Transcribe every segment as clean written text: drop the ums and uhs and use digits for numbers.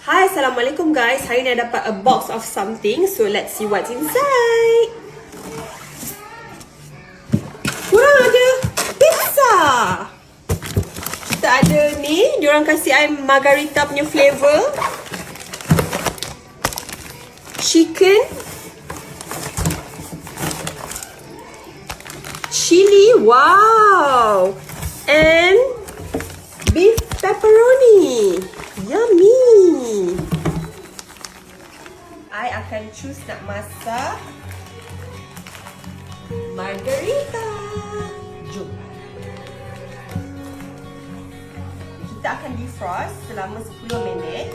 Hi, Assalamualaikum guys. Hari ni I dapat a box of something. So let's see what's inside. Kurang ada pizza. Kita ada ni, diorang kasih I margarita punya flavor. Chicken, chili, wow, and beef pepperoni. Yummy. I akan choose nak masak margarita. Jom. Kita akan defrost selama 10 minit.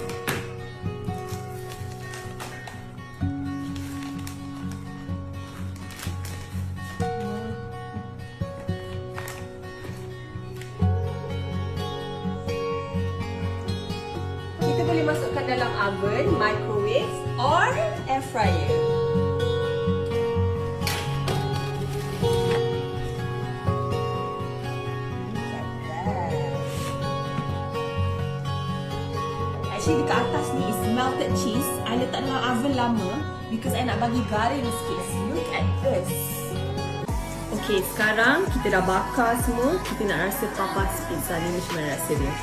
Kita boleh masukkan dalam oven, microwave or air fryer. Actually dekat atas ni is melted cheese. I letak dalam oven lama because I nak bagi garing sikit. Look at this. Okay, sekarang kita dah bakar semua. Kita nak rasa papas pizza ni macam mana rasa dia.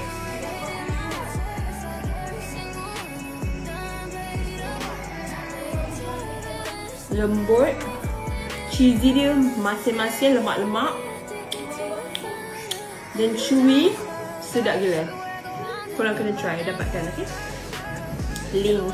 Lembut, cheesy dia masin-masin, lemak-lemak dan chewy, sedap gila. Korang kena try, dapatkan, okay? Link